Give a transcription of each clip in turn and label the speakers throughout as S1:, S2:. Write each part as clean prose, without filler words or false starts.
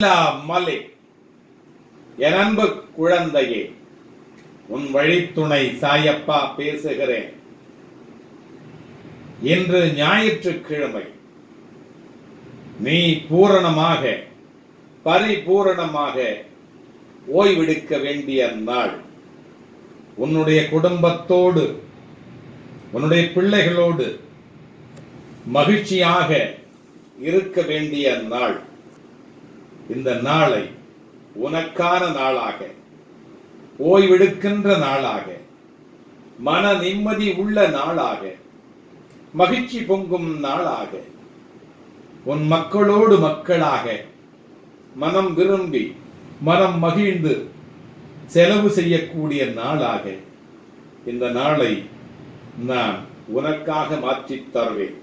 S1: மலை என் அன்பு குழந்தையே, உன் வழித்துணை சாயப்பா பேசுகிறேன். இன்று ஞாயிற்றுக்கிழமை. நீ பூரணமாக பரிபூரணமாக ஓய்வெடுக்க வேண்டிய நாள். உன்னுடைய குடும்பத்தோடு உன்னுடைய பிள்ளைகளோடு மகிழ்ச்சியாக இருக்க வேண்டிய நாள். இந்த நாளை உனக்கான நாளாக, ஓய்வெடுக்கின்ற நாளாக, மன நிம்மதி உள்ள நாளாக, மகிழ்ச்சி பொங்கும் நாளாக, உன் மக்களோடு மக்களாக மனம் விரும்பி மனம் மகிழ்ந்து செலவு செய்யக்கூடிய நாளாக இந்த நாளை நான் உனக்காக மாற்றித் தருவேன்.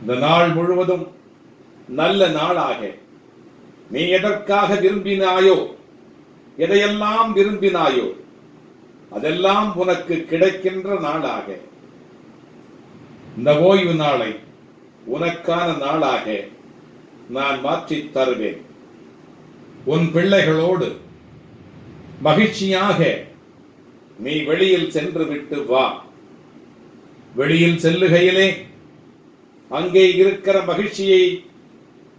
S1: இந்த நாள் முழுவதும் நல்ல நாளாக நீ எதற்காக விரும்பினாயோ, எதையெல்லாம் விரும்பினாயோ அதெல்லாம் உனக்கு கிடைக்கின்ற நாளாக, இந்த ஓய்வு நாளை உனக்கான நாளாக நான் மாற்றித் தருவேன். உன் பிள்ளைகளோடு மகிழ்ச்சியாக நீ வெளியில் சென்று விட்டு வா. வெளியில் செல்லுகையிலே அங்கே இருக்கிற மகிழ்ச்சியை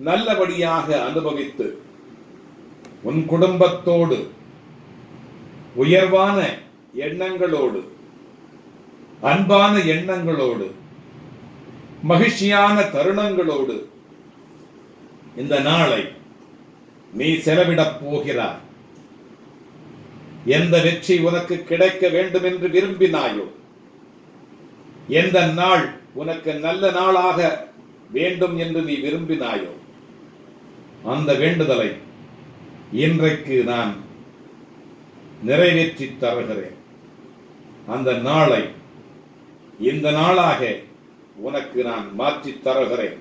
S1: நல்லபடியாக அனுபவித்து உன் குடும்பத்தோடு உயர்வான எண்ணங்களோடு, அன்பான எண்ணங்களோடு, மகிழ்ச்சியான தருணங்களோடு இந்த நாளை நீ செலவிடப் போகிறாய். எந்த வெற்றி உனக்கு கிடைக்க வேண்டும் என்று விரும்பினாயோ, எந்த நாள் உனக்கு நல்ல நாளாக வேண்டும் என்று நீ விரும்பினாயோ, அந்த வேண்டுதலை இன்றைக்கு நான் நிறைவேற்றி தருகிறேன். அந்த நாளை இந்த நாளாக உனக்கு நான் மாற்றித் தருகிறேன்.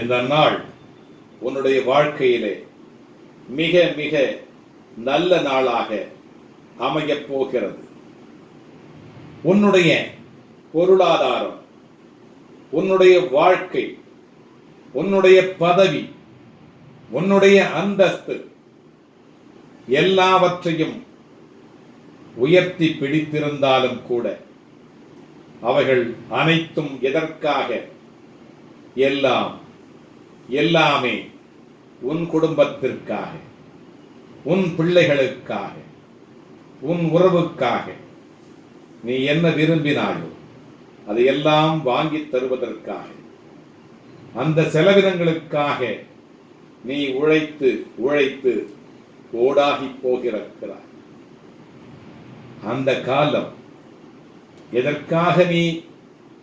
S1: இந்த நாள் உன்னுடைய வாழ்க்கையிலே மிக மிக நல்ல நாளாக அமையப் போகிறது. உன்னுடைய பொருளாதாரம், உன்னுடைய வாழ்க்கை, உன்னுடைய பதவி, உன்னுடைய அந்தஸ்து எல்லாவற்றையும் உயர்த்தி பிடித்திருந்தாலும் கூட அவைகள் அனைத்தும் எதற்காக? எல்லாமே உன் குடும்பத்திற்காக, உன் பிள்ளைகளுக்காக, உன் உறவுக்காக. நீ என்ன விரும்பினாயோ அதையெல்லாம் வாங்கி தருவதற்காக, அந்த செலவினங்களுக்காக நீ உழைத்து உழைத்து ஓடாகி போகிறாய். அந்த காலம் எதற்காக நீ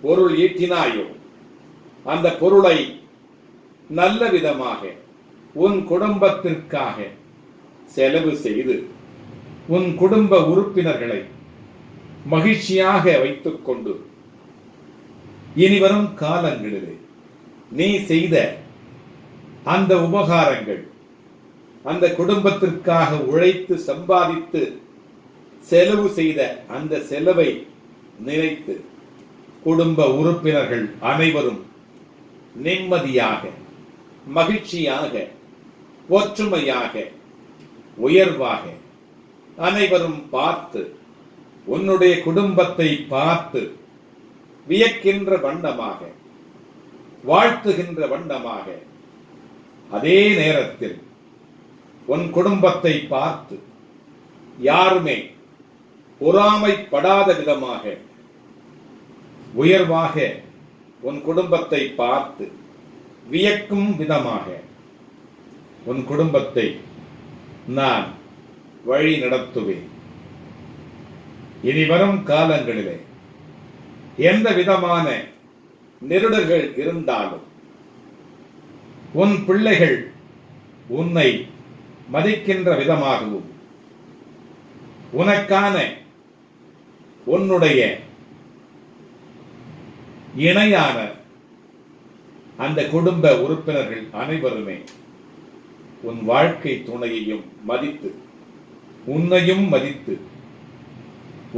S1: பொருள் ஈட்டினாயோ அந்த பொருளை நல்ல விதமாக உன் குடும்பத்திற்காக செலவு செய்து உன் குடும்ப உறுப்பினர்களை மகிழ்ச்சியாக வைத்துக் கொண்டு இனிவரும் காலங்களிலே நீ செய்த அந்த உபகாரங்கள், அந்த குடும்பத்திற்காக உழைத்து சம்பாதித்து செலவு செய்த அந்த செலவை நினைத்து குடும்ப உறுப்பினர்கள் அனைவரும் நிம்மதியாக, மகிழ்ச்சியாக, ஒற்றுமையாக, உயர்வாக அனைவரும் பார்த்து உன்னுடைய குடும்பத்தை பார்த்து வியக்கின்ற வண்ணமாக, வாழ்த்துகின்ற வண்ணமாக, அதே நேரத்தில் உன் குடும்பத்தை பார்த்து யாருமே பொறாமைப்படாத விதமாக உயர்வாக உன் குடும்பத்தை பார்த்து வியக்கும் விதமாக உன் குடும்பத்தை நான் வழி நடத்துவேன். இனி வரும் காலங்களிலே எந்த விதமான நெருடல்கள் இருந்தாலும் உன் பிள்ளைகள் உன்னை மதிக்கின்ற விதமாகவும், உனக்கான உன்னுடைய இணையான அந்த குடும்ப உறுப்பினர்கள் அனைவருமே உன் வாழ்க்கை துணையையும் மதித்து, உன்னையும் மதித்து,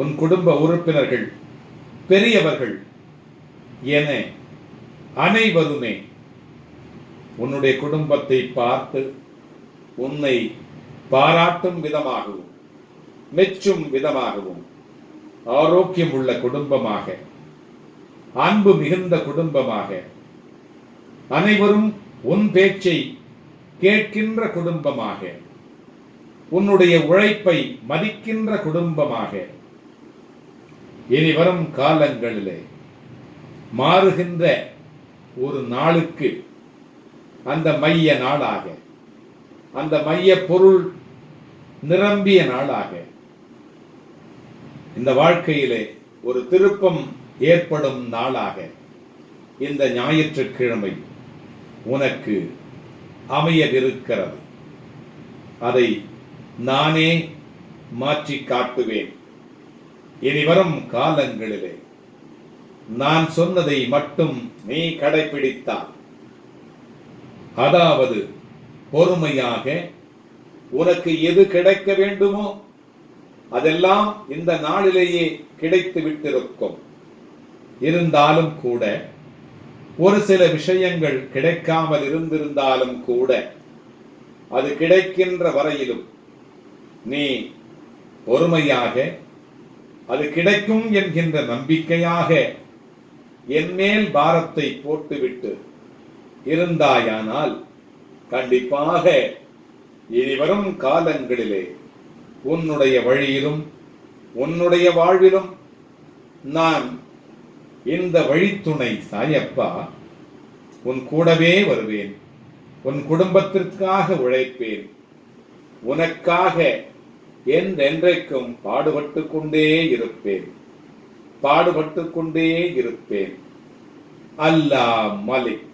S1: உன் குடும்ப உறுப்பினர்கள் பெரியவர்கள் என அனைவருமே உன்னுடைய குடும்பத்தை பார்த்து உன்னை பாராட்டும் விதமாகவும் மெச்சும் விதமாகவும் ஆரோக்கியம் உள்ள குடும்பமாக, அன்பு மிகுந்த குடும்பமாக, அனைவரும் உன் பேச்சை கேட்கின்ற குடும்பமாக, உன்னுடைய உழைப்பை மதிக்கின்ற குடும்பமாக இனி வரும் காலங்களிலே மாறுகின்ற ஒரு நாளுக்கு அந்த மைய நாளாக, அந்த மைய பொருள் நிரம்பிய நாளாக, இந்த வாழ்க்கையிலே ஒரு திருப்பம் ஏற்படும் நாளாக இந்த ஞாயிற்றுக்கிழமை உனக்கு அமையவிருக்கிறது. அதை நானே மாற்றி காட்டுவேன். இனி வரும் காலங்களிலே நான் சொன்னதை மட்டும் நீ கடைபிடித்தால், அதாவது பொறுமையாக உனக்கு எது கிடைக்க வேண்டுமோ அதெல்லாம் இந்த நாளிலேயே கிடைத்து விட்டிருக்கும். இருந்தாலும் கூட ஒரு சில விஷயங்கள் கிடைக்காமல் இருந்திருந்தாலும் கூட அது கிடைக்கின்ற வரையிலும் நீ பொறுமையாக, அது கிடைக்கும் என்கின்ற நம்பிக்கையாக என் மேல் பாரத்தை போட்டுவிட்டு இருந்தாயானால் கண்டிப்பாக இனிவரும் காலங்களிலே உன்னுடைய வழியிலும் உன்னுடைய வாழ்விலும் நான் இந்த வழித்துணை சாயப்பா உன் கூடவே வருவேன். உன் குடும்பத்திற்காக உழைப்பேன். உனக்காக என்றென்றைக்கும் பாடுபட்டு கொண்டே இருப்பேன். பாடுபட்டு கொண்டே இருப்பேன். அல்லாஹ் மலிக்.